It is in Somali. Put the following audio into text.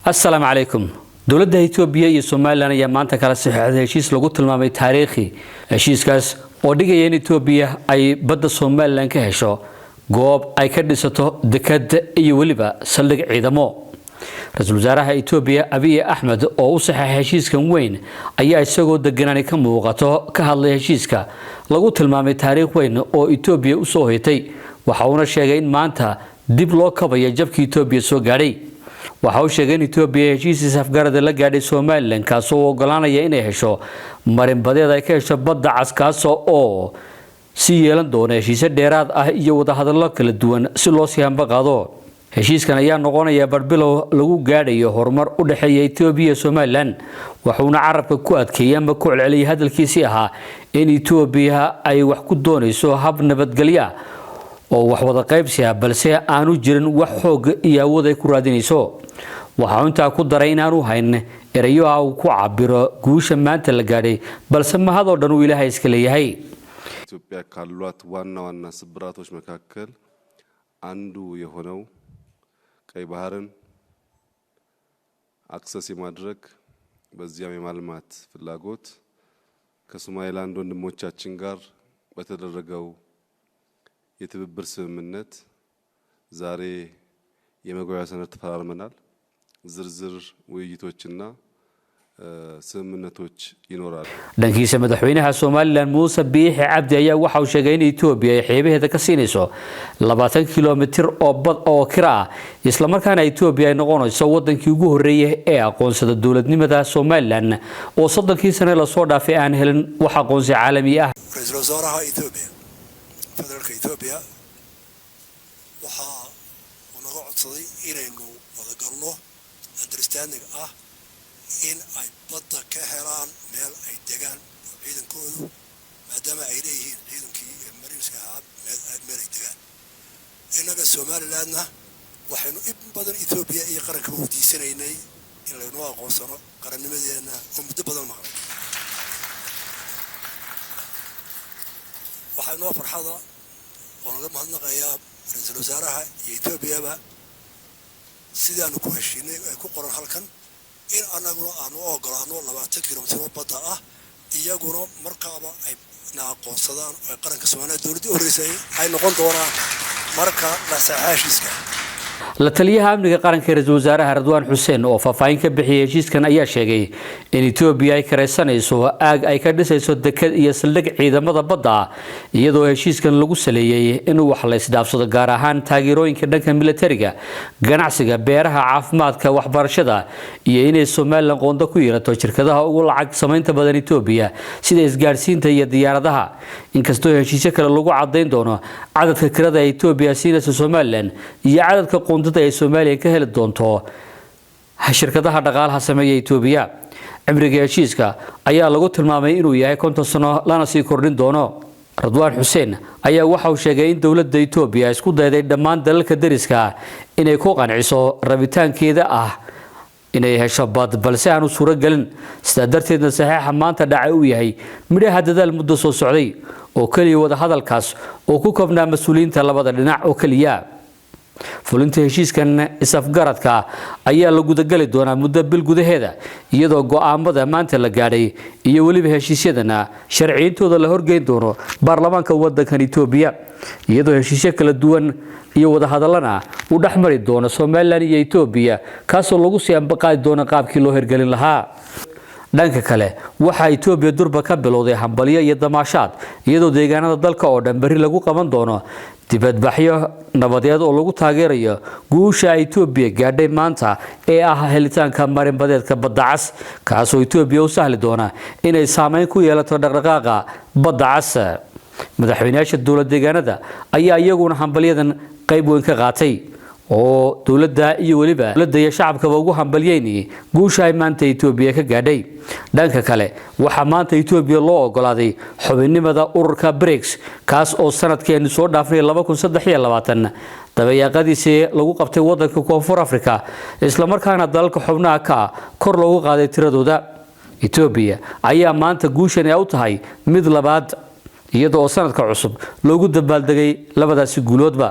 السلام عليكم. دولة إثيوبيا iyo Soomaaliland ayaa maanta kala saxiixday heshiis lagu tilmaamay taariikhi. Heshiiskaas oo dhigaya in Ethiopia ay badda Soomaaliland ka hesho goob ay ka dhisato dekad iyo waliba saldhig ciidamo. Ra'iisul Wasaaraha Ethiopia Abiy Ahmed oo u saxiixay heshiiskan weyn ayaa isagoo deganaan ka muuqato ka hadlay heshiiska lagu tilmaamay taariikh weyn oo Ethiopia u soo heetay. Waxa uu sheegay in maanta dib loo kabayo jabkii Ethiopia soo gaadhay. waxa uu sheegay in Ethiopia heshiis afgarad la gaadhay Soomaaliland kaas oo ogolaanaya inay hesho marin badeed ay ka hesho badda caskaas oo si yeelan doona heshiis dheeraad ah iyo wada hadallo kala duwan si loo sii hamba qaado. heshiiskan ayaa noqonaya barbilow lagu gaadhayo horumar u dhaxeeya Ethiopia iyo Soomaaliland wuxuuna carabka ku adkeeyay ama ku celceliyay hadalkiisii ahaa in Ethiopia ay wax ku doonayso hab nabadgelyo oo wax wada qaybsiga balse aanu jirin wax xoog iyo awood ay ku raadinayso. waxa inta ku daray in aanu hayn erayo uu ku cabiro guusha maanta la gaadhay balse ma hado dhan uu Ilaahay iska leeyahay. ኢትዮጵያ ካሏት ዋና ስብራቶች መካከል አንዱ የሆነው ቀይ ባህርን አክሰስ የማድረግ በዚያም የማልማት ፍላጎት ከሶማሊላንድ ወንድሞቻችን ጋር በተደረገው የትብብር ስምምነት ዛሬ የመግባቢያ ሰነድ ተፈራርመናል። ዝርዝር ውይይቶችና ስምምነቶች ይኖራሉ። dhankiisa madaxweynaha Soomaaliland Muuse Biixi Cabdi ayaa waxa uu sheegay in Ethiopia ay xeebaheeda ka siinayso 20 kiiloomitir oo bad oo kira ah isla markaana Ethiopia ay noqonayso wadankii ugu horeeyay ee aqoonsada dawladnimada Soomaaliland oo 30 sano la soo dhaafay aan helin wax aqoonsi caalami ah. Ra'iisul Wasaaraha Ethiopia federaalka Ethiopia waxa uu naga codsaday inaynu wada galno understanding ah in ay badda ka helaan meel ay degaan ciidankoodu maadaama ay leeyihiin ciidankii mariinska ahaa meel ay degaan. innaga Somalilandna waxaynu in badan Ethiopia iyo qaranka u diisanaynay in laynu aqoonsano qarannimadeena oo muddo badan maqnay. waxaynu farxada oo naga mahadnaqayaa ra'iisul wasaaraha Ethiopia sidaanu ku heshiinay ay ku qoran halkan in anaguna aanu ogolaano 20 kiiloomitir badda ah iyaguna markaaba ay aqoonsadaan qaranka Soomaaliya dawladda horeysay ay noqon doonaan marka la saxaashiska. la taliyaha amniga qaranka ra'iisul wasaaraha Radwan Hussein oo faahfaahin ka bixiyay heshiiskan ayaa sheegay in Ethiopia ay kareysanayso aag ay ka dhisayso dekad iyo saldhig ciidamada badda iyadoo heshiiskan lagu saleeyay in wax la isdhaafsado gaar ahaan taageerooyinka dhanka militariga ganacsiga beeraha caafimaadka waxbarashada iyo inay Soomaaliland qoonda ku yeelato shirkadaha ugu lacag sameynta badan Ethiopia sida isgaarsiinta iyo diyaaradaha. inkastoo heshiisyo kale lagu cadeyn doono cadadka kirada Ethiopia siinaysa Soomaaliland iyo cadadka qoondada ay Soomaaliya ka heli doonto shirkadaha dhaqaalaha sameeya Ethiopia. cimriga heshiiska ayaa lagu tilmaamay inuu yahay 50 sano lana sii kordhin doono. Radwan Hussein ayaa waxa uu sheegay in dawladda Ethiopia isku dayday dhammaan dalalka dariska inay ku qanciso rabitaankeeda ah inay hesho bad balse aanu suuro galin. sida darteedna saxiixa maanta dhacay uu yahay midhaha dadaal muddo soo socday oo kaliya wada hadalkaas oo ku koobnaa mas'uuliyiinta labada dhinac oo kaliya. fulinta heshiiskan isafgaradka ayaa la gudagali doonaa muddo bil gudaheeda iyadoo go'aamada maanta la gaadhay iyo waliba heshiisyadana sharciintooda la horgeyn doono baarlamaanka wadankan Ethiopia iyadoo heshiisyo kala duwan iyo wada hadallana u dhaxmari doono Soomaaliland iyo Ethiopia kaas oo lagu sii ambaqaadi doono qaabkii loo hirgelin lahaa. dhanka kale waxa Ethiopia durba ka bilowday hambalyo iyo damaashaad iyadoo deegaanada dalka oo dhan bari lagu qaban doono dibadbaxyo nabadeed oo lagu taageerayo guusha Ethiopia gaadhay maanta ee ah helitaanka marin badeedka badda cas kaas oo Ethiopia u sahli doona inay saameyn ku yeelato dhaqdhaqaaqa badda cas. madaxweynaha dawladda deegaanada ayaa iyaguna hambalyadan qayb weyn ka qaatay oo dawladda iyo waliba dawladda shacabka ugu hambalyeeyay guusha ay maanta Ethiopia ka gaadhay. dhanka kale waxa maanta Ethiopia loo ogolaaday xubinnimada ururka BRICS kaas oo sanadkeenu soo dhaafay 2023 dabayaaqadiisii lagu qabtay wadanka Koonfur Afrika isla markaana dalalka xubnaha ka kor loogu qaaday tiradooda. Ethiopia ayaa maanta guushan ay u tahay mid labaad iyadoo sanadka cusub loogu dabaaldegay labadaasi guuloodba.